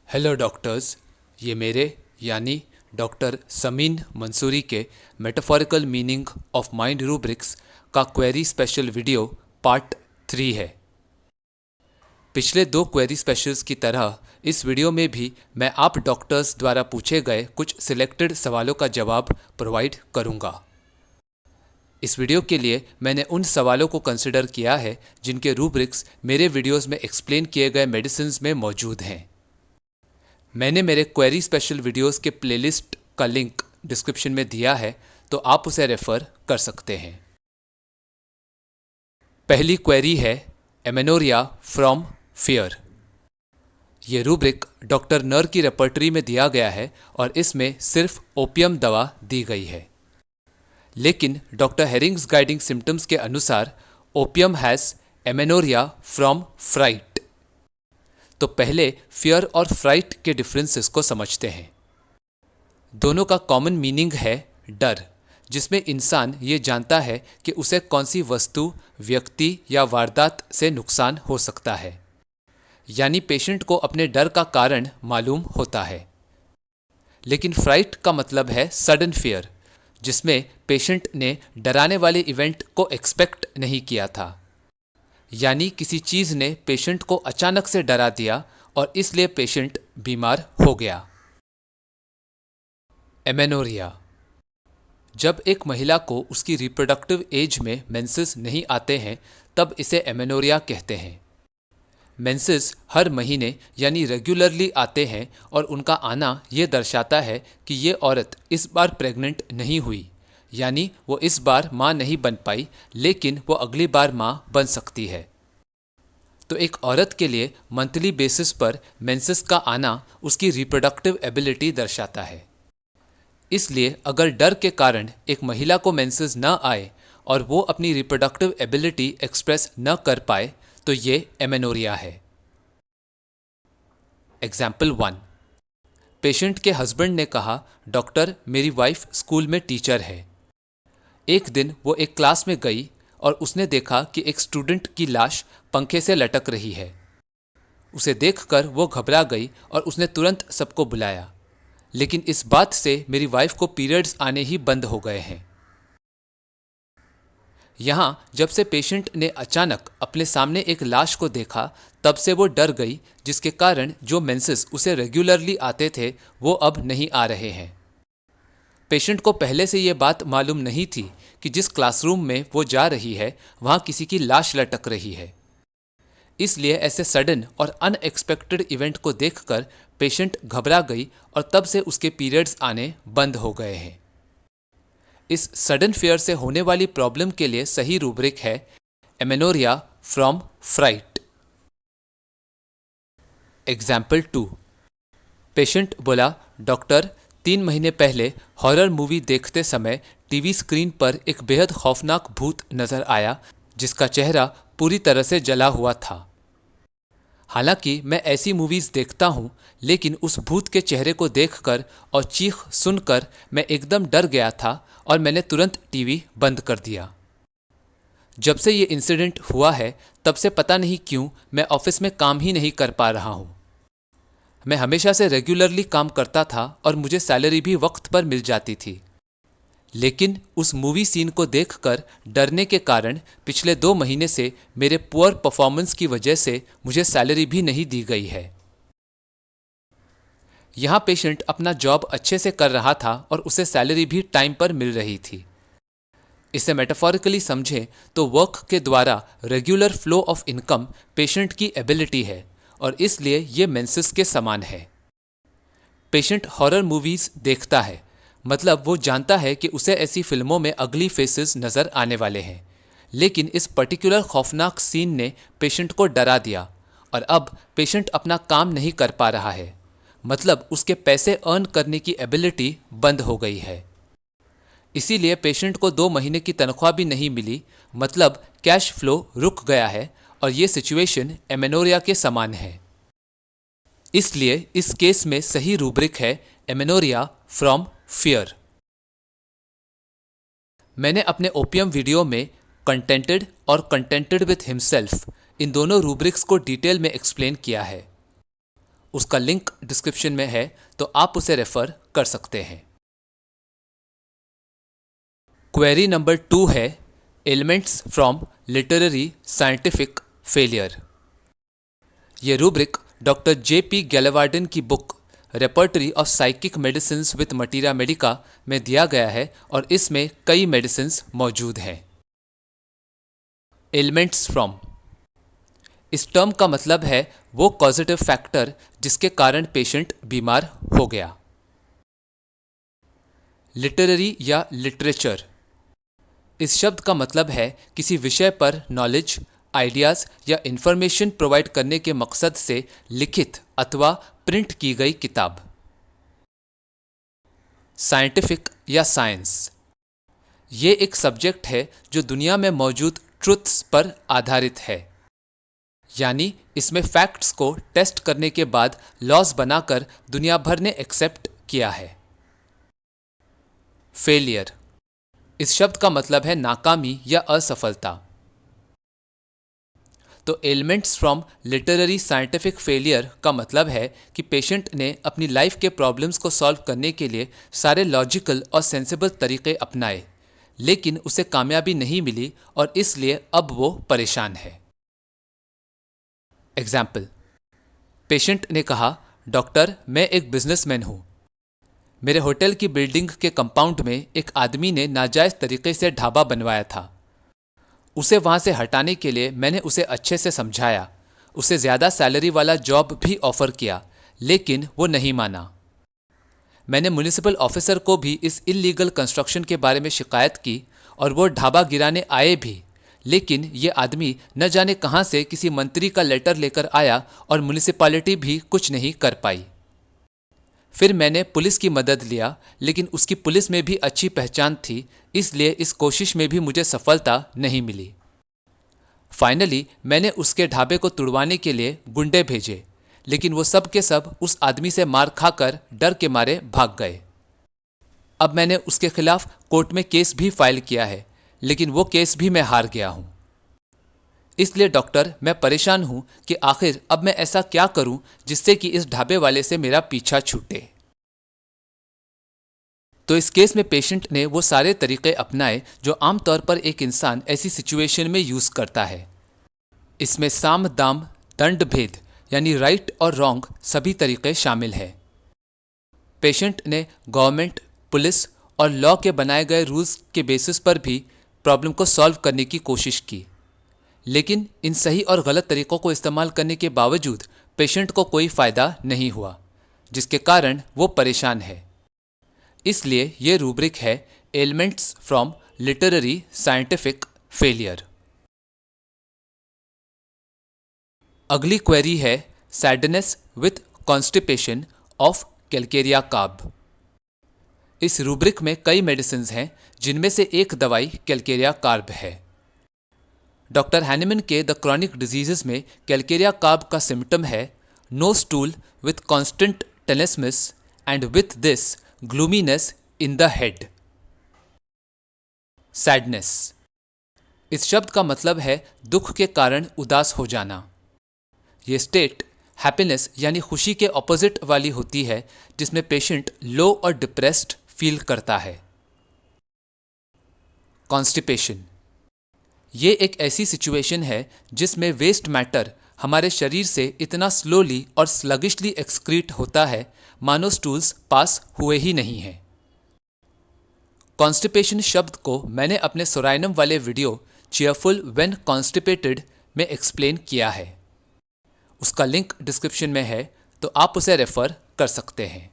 Hello doctors. ये मेरे यानी डॉक्टर समीन मंसूरी के metaphorical meaning of mind rubrics का क्वेरी स्पेशल वीडियो पार्ट 3 है। पिछले 2 क्वेरी स्पेशल्स की तरह इस वीडियो में भी मैं आप डॉक्टर्स द्वारा पूछे गए कुछ सिलेक्टेड सवालों का जवाब प्रोवाइड करूंगा। इस वीडियो के लिए मैंने उन सवालों को कंसिडर किया है जिनके रूब्रिक्स मेरे वीडियोस में एक्सप्लेन किए गए मेडिसिन्स में मौजूद हैं। मैंने मेरे क्वेरी स्पेशल वीडियोस के प्लेलिस्ट का लिंक डिस्क्रिप्शन में दिया है, तो आप उसे रेफर कर सकते हैं। पहली क्वेरी है एमेनोरिया फ्रॉम फियर। ये रूब्रिक डॉक्टर नर की रेपर्टरी में दिया गया है और इसमें सिर्फ ओपियम दवा दी गई है। लेकिन डॉक्टर हेरिंग्स गाइडिंग सिम्टम्स के अनुसार opium has amenorrhoea from fright. तो पहले फियर और फ्राइट के डिफरेंसेस को समझते हैं। दोनों का कॉमन मीनिंग है डर, जिसमें इंसान ये जानता है कि उसे कौन सी वस्तु, व्यक्ति या वारदात से नुकसान हो सकता है, यानी पेशेंट को अपने डर का कारण मालूम होता है। लेकिन फ्राइट का मतलब है सडन फियर, जिसमें पेशेंट ने डराने वाले इवेंट को एक्सपेक्ट नहीं किया था, यानी किसी चीज़ ने पेशेंट को अचानक से डरा दिया और इसलिए पेशेंट बीमार हो गया। एमेनोरिया। जब एक महिला को उसकी रिप्रोडक्टिव एज में मेंसेस नहीं आते हैं, तब इसे एमेनोरिया कहते हैं। मेंसेस हर महीने यानी रेगुलरली आते हैं और उनका आना ये दर्शाता है कि ये औरत इस बार प्रेग्नेंट नहीं हुई, यानी वो इस बार माँ नहीं बन पाई, लेकिन वो अगली बार माँ बन सकती है। तो एक औरत के लिए मंथली बेसिस पर मेंसेस का आना उसकी रिप्रोडक्टिव एबिलिटी दर्शाता है। इसलिए अगर डर के कारण एक महिला को मेंसेस न आए और वो अपनी रिप्रोडक्टिव एबिलिटी एक्सप्रेस न कर पाए, तो ये एमेनोरिया है। एग्जाम्पल 1। पेशेंट के हस्बैंड ने कहा, डॉक्टर मेरी वाइफ स्कूल में टीचर है। एक दिन वो एक क्लास में गई और उसने देखा कि एक स्टूडेंट की लाश पंखे से लटक रही है। उसे देखकर वो घबरा गई और उसने तुरंत सबको बुलाया, लेकिन इस बात से मेरी वाइफ को पीरियड्स आने ही बंद हो गए हैं। यहाँ जब से पेशेंट ने अचानक अपने सामने एक लाश को देखा, तब से वो डर गई, जिसके कारण जो मेंसेस उसे रेगुलरली आते थे वो अब नहीं आ रहे हैं। पेशेंट को पहले से ये बात मालूम नहीं थी कि जिस क्लासरूम में वो जा रही है वहाँ किसी की लाश लटक रही है। इसलिए ऐसे सडन और अनएक्सपेक्टेड इवेंट को देखकर पेशेंट घबरा गई और तब से उसके पीरियड्स आने बंद हो गए हैं। इस सडन फेयर से होने वाली प्रॉब्लम के लिए सही रूब्रिक है amenorrhoea from fright. Example 2। Patient बोला, डॉक्टर 3 महीने पहले हॉरर मूवी देखते समय टीवी स्क्रीन पर एक बेहद खौफनाक भूत नजर आया, जिसका चेहरा पूरी तरह से जला हुआ था। हालांकि मैं ऐसी मूवीज़ देखता हूँ, लेकिन उस भूत के चेहरे को देखकर और चीख सुनकर मैं एकदम डर गया था और मैंने तुरंत टीवी बंद कर दिया। जब से ये इंसिडेंट हुआ है, तब से पता नहीं क्यों मैं ऑफिस में काम ही नहीं कर पा रहा हूँ। मैं हमेशा से रेगुलरली काम करता था और मुझे सैलरी भी वक्त पर मिल जाती थी, लेकिन उस मूवी सीन को देखकर डरने के कारण पिछले 2 महीने से मेरे पुअर परफॉर्मेंस की वजह से मुझे सैलरी भी नहीं दी गई है। यहाँ पेशेंट अपना जॉब अच्छे से कर रहा था और उसे सैलरी भी टाइम पर मिल रही थी। इसे मेटाफोरिकली समझें तो वर्क के द्वारा regular flow of income patient की एबिलिटी है और इसलिए ये मेंसेस के समान है। पेशेंट हॉरर मूवीज देखता है, मतलब वो जानता है कि उसे ऐसी फिल्मों में अगली फेसेस नजर आने वाले हैं, लेकिन इस पर्टिकुलर खौफनाक सीन ने पेशेंट को डरा दिया और अब पेशेंट अपना काम नहीं कर पा रहा है, मतलब उसके पैसे अर्न करने की एबिलिटी बंद हो गई है। इसीलिए पेशेंट को 2 महीने की तनख्वाह भी नहीं मिली, मतलब कैश फ्लो रुक गया है और ये सिचुएशन एमेनोरिया के समान है। इसलिए इस केस में सही रूब्रिक है एमेनोरिया फ्रॉम फियर। मैंने अपने ओपियम वीडियो में कंटेंटेड और कंटेंटेड विथ हिमसेल्फ इन दोनों रूब्रिक्स को डिटेल में एक्सप्लेन किया है। उसका लिंक डिस्क्रिप्शन में है, तो आप उसे रेफर कर सकते हैं। क्वेरी नंबर 2 है elements from literary scientific failure. ये रूब्रिक डॉक्टर J.P. गैलेवार्डन की book repertory of psychic medicines with materia Medica में दिया गया है और इसमें कई मेडिसिन्स मौजूद हैं। एलिमेंट्स फ्रॉम, इस टर्म का मतलब है वो कॉजेटिव फैक्टर जिसके कारण पेशेंट बीमार हो गया। लिटरेरी या लिटरेचर, इस शब्द का मतलब है किसी विषय पर नॉलेज, आइडियाज या इंफॉर्मेशन प्रोवाइड करने के मकसद से लिखित अथवा प्रिंट की गई किताब। साइंटिफिक या साइंस, ये एक सब्जेक्ट है जो दुनिया में मौजूद ट्रुथ्स पर आधारित है, यानी इसमें फैक्ट्स को टेस्ट करने के बाद लॉज बनाकर दुनिया भर ने एक्सेप्ट किया है। फेलियर, इस शब्द का मतलब है नाकामी या असफलता। तो elements from literary scientific failure का मतलब है कि पेशेंट ने अपनी लाइफ के प्रॉब्लम्स को सॉल्व करने के लिए सारे लॉजिकल और सेंसिबल तरीके अपनाए, लेकिन उसे कामयाबी नहीं मिली और इसलिए अब वो परेशान है। एग्जाम्पल, पेशेंट ने कहा, डॉक्टर मैं एक बिजनेसमैन हूँ। मेरे होटल की बिल्डिंग के कंपाउंड में एक आदमी ने नाजायज़ तरीके से ढाबा बनवाया था। उसे वहाँ से हटाने के लिए मैंने उसे अच्छे से समझाया, उसे ज़्यादा सैलरी वाला जॉब भी ऑफ़र किया, लेकिन वो नहीं माना। मैंने म्युनिसिपल ऑफिसर को भी इस इल्लीगल कंस्ट्रक्शन के बारे में शिकायत की और वो ढाबा गिराने आए भी, लेकिन ये आदमी न जाने कहाँ से किसी मंत्री का लेटर लेकर आया और म्युनिसिपैलिटी भी कुछ नहीं कर पाई। फिर मैंने पुलिस की मदद लिया, लेकिन उसकी पुलिस में भी अच्छी पहचान थी, इसलिए इस कोशिश में भी मुझे सफलता नहीं मिली। फाइनली मैंने उसके ढाबे को तुड़वाने के लिए गुंडे भेजे, लेकिन वो सब के सब उस आदमी से मार खाकर डर के मारे भाग गए। अब मैंने उसके खिलाफ कोर्ट में केस भी फाइल किया है, लेकिन वो केस भी मैं हार गया हूँ। इसलिए डॉक्टर मैं परेशान हूँ कि आखिर अब मैं ऐसा क्या करूँ जिससे कि इस ढाबे वाले से मेरा पीछा छूटे। तो इस केस में पेशेंट ने वो सारे तरीके अपनाए जो आमतौर पर एक इंसान ऐसी सिचुएशन में यूज़ करता है। इसमें साम दाम दंड भेद यानी राइट और रॉन्ग सभी तरीके शामिल हैं। पेशेंट ने गवर्नमेंट, पुलिस और लॉ के बनाए गए रूल्स के बेसिस पर भी प्रॉब्लम को सॉल्व करने की कोशिश की, लेकिन इन सही और गलत तरीकों को इस्तेमाल करने के बावजूद पेशेंट को कोई फ़ायदा नहीं हुआ, जिसके कारण वो परेशान है। इसलिए ये रूब्रिक है elements from literary scientific failure. अगली क्वेरी है sadness with constipation of calcarea carb. इस रूब्रिक में कई मेडिसिन्स हैं, जिनमें से एक दवाई कैलकेरिया कार्ब है। डॉक्टर हैनिमन के द क्रॉनिक डिजीजेस में कैलकेरिया कार्ब का सिम्टम है no stool with constant tenesmus and with this gloominess in the head. Sadness, इस शब्द का मतलब है दुख के कारण उदास हो जाना। ये स्टेट हैप्पीनेस यानी खुशी के ऑपोजिट वाली होती है, जिसमें पेशेंट लो और डिप्रेस्ड फील करता है। कॉन्स्टिपेशन, ये एक ऐसी सिचुएशन है जिसमें वेस्ट मैटर हमारे शरीर से इतना स्लोली और स्लगिशली एक्सक्रीट होता है मानो स्टूल्स पास हुए ही नहीं हैं। कॉन्स्टिपेशन शब्द को मैंने अपने सोराइनम वाले वीडियो चीयरफुल व्हेन कॉन्स्टिपेटेड में एक्सप्लेन किया है। उसका लिंक डिस्क्रिप्शन में है, तो आप उसे रेफर कर सकते हैं।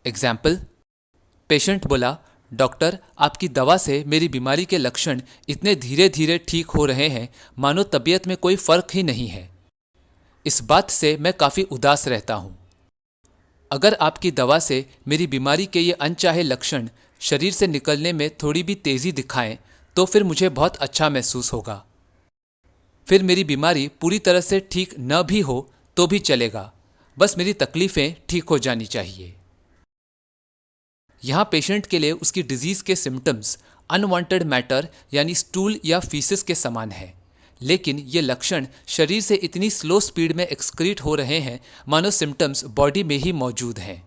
एग्जाम्पल, पेशेंट बोला, डॉक्टर आपकी दवा से मेरी बीमारी के लक्षण इतने धीरे धीरे ठीक हो रहे हैं मानो तबीयत में कोई फर्क ही नहीं है। इस बात से मैं काफ़ी उदास रहता हूँ। अगर आपकी दवा से मेरी बीमारी के ये अनचाहे लक्षण शरीर से निकलने में थोड़ी भी तेज़ी दिखाएं तो फिर मुझे बहुत अच्छा महसूस होगा। फिर मेरी बीमारी पूरी तरह से ठीक न भी हो तो भी चलेगा, बस मेरी तकलीफ़ें ठीक हो जानी चाहिए। यहाँ पेशेंट के लिए उसकी डिजीज़ के सिम्टम्स अनवांटेड मैटर यानी स्टूल या फीसिस के समान है, लेकिन ये लक्षण शरीर से इतनी स्लो स्पीड में एक्सक्रीट हो रहे हैं मानो सिम्टम्स बॉडी में ही मौजूद हैं।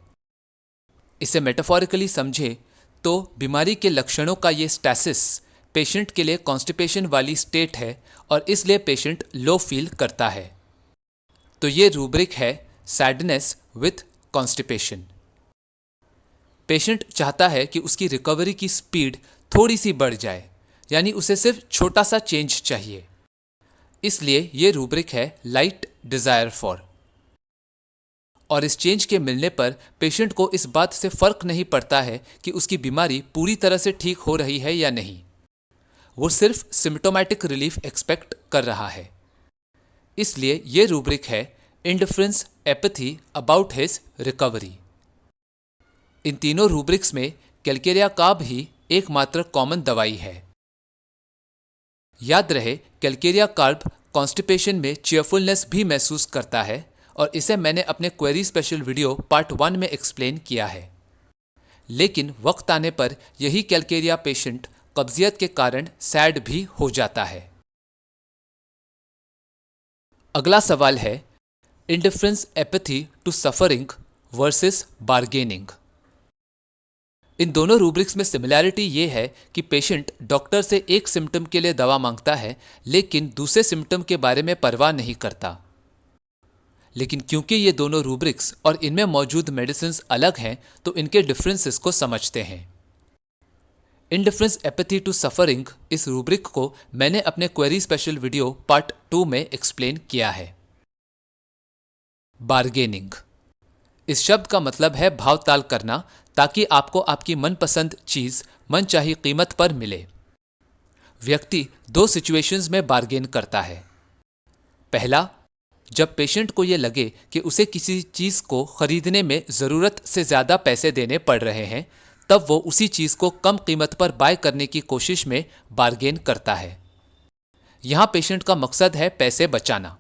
इसे मेटाफोरिकली समझे तो बीमारी के लक्षणों का ये स्टैसिस पेशेंट के लिए कॉन्स्टिपेशन वाली स्टेट है और इसलिए पेशेंट लो फील करता है। तो ये रूब्रिक है सैडनेस विथ कॉन्स्टिपेशन। पेशेंट चाहता है कि उसकी रिकवरी की स्पीड थोड़ी सी बढ़ जाए, यानी उसे सिर्फ छोटा सा चेंज चाहिए। इसलिए ये रूब्रिक है लाइट डिजायर फॉर। और इस चेंज के मिलने पर पेशेंट को इस बात से फर्क नहीं पड़ता है कि उसकी बीमारी पूरी तरह से ठीक हो रही है या नहीं, वो सिर्फ सिम्टोमेटिक रिलीफ एक्सपेक्ट कर रहा है। इसलिए ये रूब्रिक है indifference apathy about his recovery. इन तीनों रूब्रिक्स में कैलकेरिया कार्ब ही एकमात्र कॉमन दवाई है। याद रहे, कैलकेरिया कार्ब कॉन्स्टिपेशन में चीयरफुलनेस भी महसूस करता है और इसे मैंने अपने क्वेरी स्पेशल वीडियो पार्ट 1 में एक्सप्लेन किया है। लेकिन वक्त आने पर यही कैलकेरिया पेशेंट कब्जियत के कारण सैड भी हो जाता है। अगला सवाल है indifference apathy to suffering versus bargaining. इन दोनों रूब्रिक्स में सिमिलैरिटी ये है कि पेशेंट डॉक्टर से एक सिम्टम के लिए दवा मांगता है लेकिन दूसरे सिम्टम के बारे में परवाह नहीं करता। लेकिन क्योंकि ये दोनों रूब्रिक्स और इनमें मौजूद मेडिसिन्स अलग हैं तो इनके डिफरेंसेस को समझते हैं। इंडिफरेंस एपैथी टू सफरिंग इस रूब्रिक को मैंने अपने क्वेरी स्पेशल वीडियो पार्ट 2 में एक्सप्लेन किया है। बार्गेनिंग इस शब्द का मतलब है भावताल करना ताकि आपको आपकी मनपसंद चीज मनचाही कीमत पर मिले। व्यक्ति दो सिचुएशंस में बार्गेन करता है। पहला, जब पेशेंट को यह लगे कि उसे किसी चीज को खरीदने में जरूरत से ज्यादा पैसे देने पड़ रहे हैं, तब वो उसी चीज को कम कीमत पर बाय करने की कोशिश में बार्गेन करता है। यहां पेशेंट का मकसद है पैसे बचाना।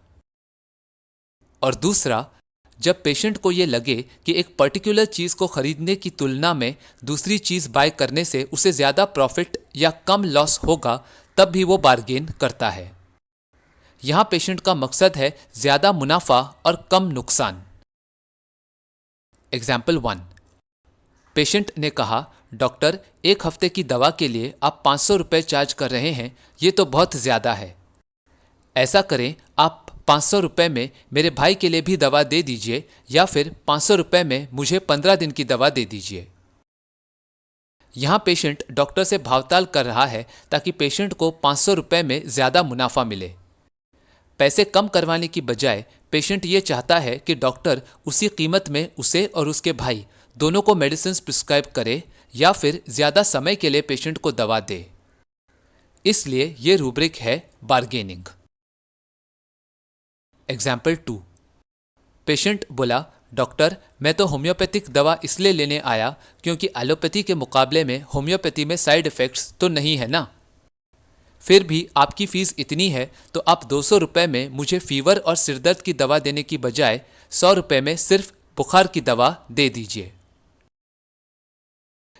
और दूसरा, जब पेशेंट को यह लगे कि एक पर्टिकुलर चीज को खरीदने की तुलना में दूसरी चीज बाय करने से उसे ज्यादा प्रॉफिट या कम लॉस होगा, तब भी वो बार्गेन करता है। यहां पेशेंट का मकसद है ज्यादा मुनाफा और कम नुकसान। एग्जाम्पल 1, पेशेंट ने कहा, डॉक्टर, एक हफ्ते की दवा के लिए आप 500 रुपये चार्ज कर रहे हैं, ये तो बहुत ज्यादा है। ऐसा करें, आप 500 रुपये में मेरे भाई के लिए भी दवा दे दीजिए या फिर 500 रुपये में मुझे 15 दिन की दवा दे दीजिए। यहां पेशेंट डॉक्टर से भावताल कर रहा है ताकि पेशेंट को 500 रुपये में ज्यादा मुनाफा मिले। पैसे कम करवाने की बजाय पेशेंट ये चाहता है कि डॉक्टर उसी कीमत में उसे और उसके भाई दोनों को मेडिसिन प्रिस्क्राइब करे या फिर ज्यादा समय के लिए पेशेंट को दवा दे। इसलिए यह रूब्रिक है बार्गेनिंग। एग्जाम्पल 2, पेशेंट बोला, डॉक्टर, मैं तो होम्योपैथिक दवा इसलिए लेने आया क्योंकि एलोपैथी के मुकाबले में होम्योपैथी में साइड इफेक्ट्स तो नहीं है ना। फिर भी आपकी फीस इतनी है तो आप 200 रुपये में मुझे फीवर और सिरदर्द की दवा देने की बजाय 100 रुपये में सिर्फ बुखार की दवा दे दीजिए।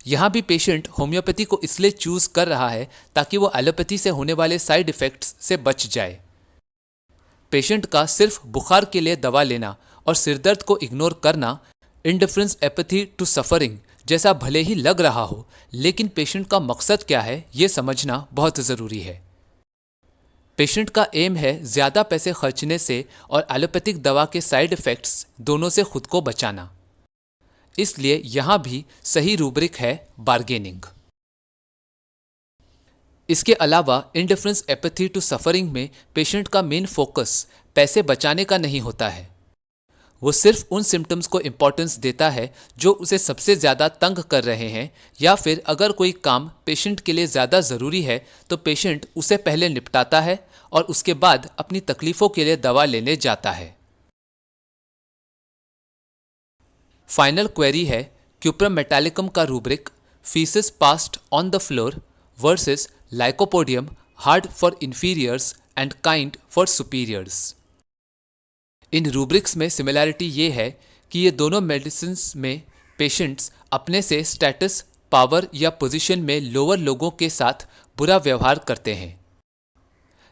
यहां भी पेशेंट होम्योपैथी को इसलिए चूज कर रहा है ताकि वो एलोपैथी से होने वाले साइड इफेक्ट्स से बच जाए। पेशेंट का सिर्फ बुखार के लिए दवा लेना और सिरदर्द को इग्नोर करना इंडिफरेंस एपैथी टू सफरिंग जैसा भले ही लग रहा हो, लेकिन पेशेंट का मकसद क्या है यह समझना बहुत जरूरी है। पेशेंट का एम है ज्यादा पैसे खर्चने से और एलोपैथिक दवा के साइड इफेक्ट्स दोनों से खुद को बचाना। इसलिए यहां भी सही रूब्रिक है बार्गेनिंग। इसके अलावा इंडिफरेंस एपैथी टू सफरिंग में पेशेंट का मेन फोकस पैसे बचाने का नहीं होता है। वो सिर्फ उन सिम्टम्स को इंपॉर्टेंस देता है जो उसे सबसे ज़्यादा तंग कर रहे हैं, या फिर अगर कोई काम पेशेंट के लिए ज़्यादा ज़रूरी है तो पेशेंट उसे पहले निपटाता है और उसके बाद अपनी तकलीफ़ों के लिए दवा लेने जाता है। फाइनल क्वेरी है क्यूप्रम मेटालिकम का rubric feces passed on the floor versus lycopodium hard for inferiors and kind for superiors. इन रूब्रिक्स में सिमिलैरिटी ये है कि ये दोनों मेडिसिन्स में पेशेंट्स अपने से स्टेटस, पावर या पोजीशन में लोअर लोगों के साथ बुरा व्यवहार करते हैं।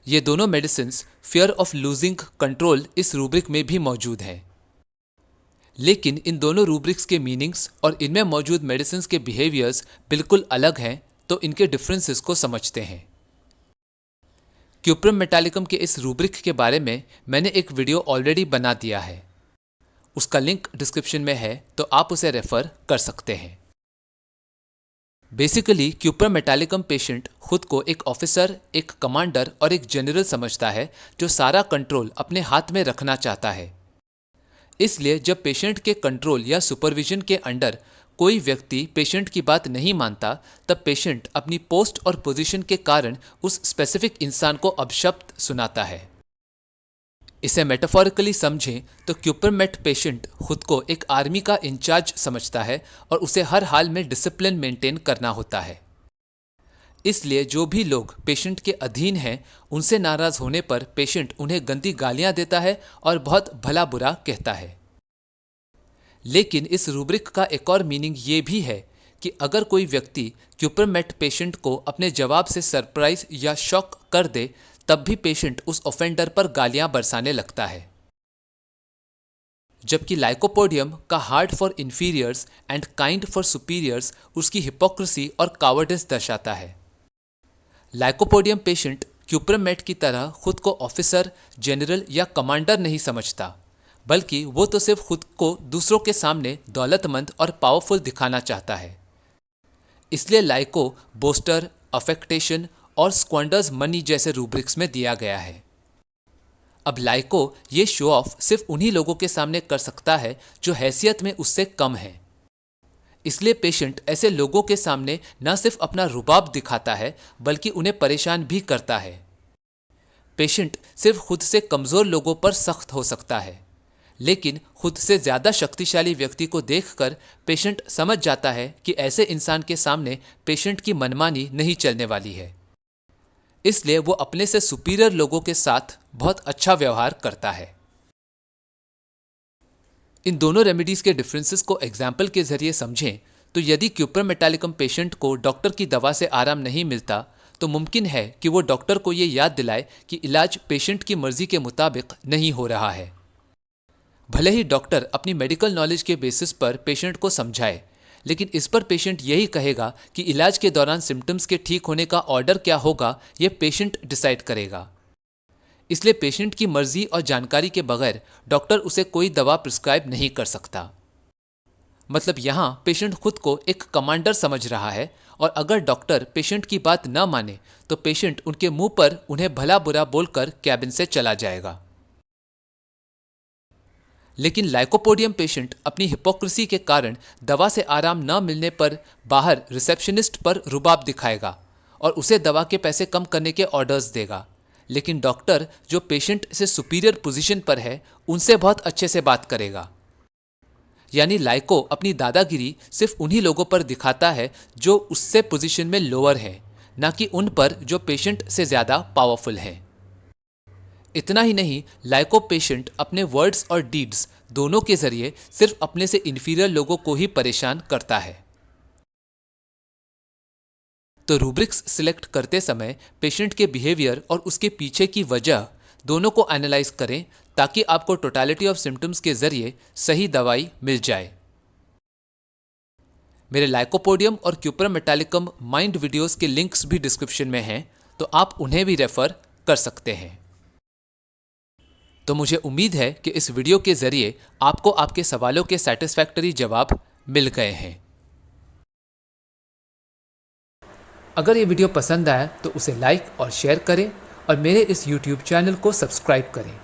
ये दोनों medicines fear of losing control इस रूब्रिक में भी मौजूद हैं। लेकिन इन दोनों रूब्रिक्स के मीनिंग्स और इनमें मौजूद मेडिसिन्स के बिहेवियर्स बिल्कुल अलग हैं, तो इनके डिफरेंसेस को समझते हैं। क्यूप्रम मेटालिकम के इस रूब्रिक के बारे में मैंने एक वीडियो ऑलरेडी बना दिया है, उसका लिंक डिस्क्रिप्शन में है, तो आप उसे रेफर कर सकते हैं। बेसिकली क्यूप्रम मेटालिकम पेशेंट खुद को एक ऑफिसर, एक कमांडर और एक जनरल समझता है जो सारा कंट्रोल अपने हाथ में रखना चाहता है। इसलिए जब पेशेंट के कंट्रोल या सुपरविजन के अंडर कोई व्यक्ति पेशेंट की बात नहीं मानता, तब पेशेंट अपनी पोस्ट और पोजीशन के कारण उस स्पेसिफिक इंसान को अपशब्द सुनाता है। इसे मेटाफोरिकली समझें तो क्यूपरमेट पेशेंट खुद को एक आर्मी का इंचार्ज समझता है और उसे हर हाल में डिसिप्लिन मेंटेन करना होता है। इसलिए जो भी लोग पेशेंट के अधीन हैं, उनसे नाराज होने पर पेशेंट उन्हें गंदी गालियां देता है और बहुत भला बुरा कहता है। लेकिन इस रूब्रिक का एक और मीनिंग ये भी है कि अगर कोई व्यक्ति क्यूपरमेट पेशेंट को अपने जवाब से सरप्राइज या शॉक कर दे, तब भी पेशेंट उस ऑफेंडर पर गालियां बरसाने लगता है। जबकि लाइकोपोडियम का hard for inferiors and kind for superiors उसकी हिपोक्रेसी और कावर्डिस दर्शाता है। लाइकोपोडियम पेशेंट क्यूपरमेट की तरह खुद को ऑफिसर, जनरल या कमांडर नहीं समझता, बल्कि वो तो सिर्फ खुद को दूसरों के सामने दौलतमंद और पावरफुल दिखाना चाहता है। इसलिए लाइको बोस्टर, अफेक्टेशन और स्क्वांडर्स मनी जैसे रूब्रिक्स में दिया गया है। अब लाइको ये शो ऑफ सिर्फ उन्हीं लोगों के सामने कर सकता है जो हैसियत में उससे कम है। इसलिए पेशेंट ऐसे लोगों के सामने न सिर्फ अपना रुबाब दिखाता है, बल्कि उन्हें परेशान भी करता है। पेशेंट सिर्फ खुद से कमजोर लोगों पर सख्त हो सकता है, लेकिन खुद से ज्यादा शक्तिशाली व्यक्ति को देखकर पेशेंट समझ जाता है कि ऐसे इंसान के सामने पेशेंट की मनमानी नहीं चलने वाली है। इसलिए वो अपने से सुपीरियर लोगों के साथ बहुत अच्छा व्यवहार करता है। इन दोनों रेमेडीज के डिफरेंसेस को एग्जाम्पल के जरिए समझें तो यदि क्यूप्रम मेटालिकम पेशेंट को डॉक्टर की दवा से आराम नहीं मिलता, तो मुमकिन है कि वो डॉक्टर को ये याद दिलाए कि इलाज पेशेंट की मर्जी के मुताबिक नहीं हो रहा है। भले ही डॉक्टर अपनी मेडिकल नॉलेज के बेसिस पर पेशेंट को समझाए, लेकिन इस पर पेशेंट यही कहेगा कि इलाज के दौरान सिम्टम्स के ठीक होने का ऑर्डर क्या होगा, ये पेशेंट डिसाइड करेगा। इसलिए पेशेंट की मर्जी और जानकारी के बगैर डॉक्टर उसे कोई दवा प्रिस्क्राइब नहीं कर सकता। मतलब यहाँ पेशेंट खुद को एक कमांडर समझ रहा है, और अगर डॉक्टर पेशेंट की बात न माने तो पेशेंट उनके मुंह पर उन्हें भला बुरा बोलकर कैबिन से चला जाएगा। लेकिन लाइकोपोडियम पेशेंट अपनी हिपोक्रेसी के कारण दवा से आराम न मिलने पर बाहर रिसेप्शनिस्ट पर रुबाब दिखाएगा और उसे दवा के पैसे कम करने के ऑर्डर्स देगा। लेकिन डॉक्टर जो पेशेंट से सुपीरियर पोजीशन पर है, उनसे बहुत अच्छे से बात करेगा। यानी लाइको अपनी दादागिरी सिर्फ उन्हीं लोगों पर दिखाता है जो उससे पोजीशन में लोअर है, ना कि उन पर जो पेशेंट से ज्यादा पावरफुल है। इतना ही नहीं, लाइको पेशेंट अपने वर्ड्स और डीड्स दोनों के जरिए सिर्फ अपने से इंफीरियर लोगों को ही परेशान करता है। तो रूब्रिक्स सिलेक्ट करते समय पेशेंट के बिहेवियर और उसके पीछे की वजह दोनों को एनालाइज करें, ताकि आपको टोटलिटी ऑफ सिम्टम्स के जरिए सही दवाई मिल जाए। मेरे लाइकोपोडियम और क्यूप्रम मेटालिकम माइंड वीडियोस के लिंक्स भी डिस्क्रिप्शन में हैं, तो आप उन्हें भी रेफर कर सकते हैं। तो मुझे उम्मीद है कि इस वीडियो के जरिए आपको आपके सवालों के सेटिस्फैक्टरी जवाब मिल गए हैं। अगर ये वीडियो पसंद आया तो उसे लाइक और शेयर करें, और मेरे इस YouTube चैनल को सब्सक्राइब करें।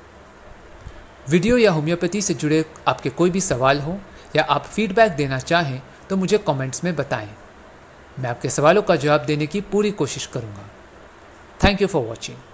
वीडियो या होम्योपैथी से जुड़े आपके कोई भी सवाल हो या आप फीडबैक देना चाहें तो मुझे कमेंट्स में बताएं। मैं आपके सवालों का जवाब देने की पूरी कोशिश करूंगा। Thank you for watching.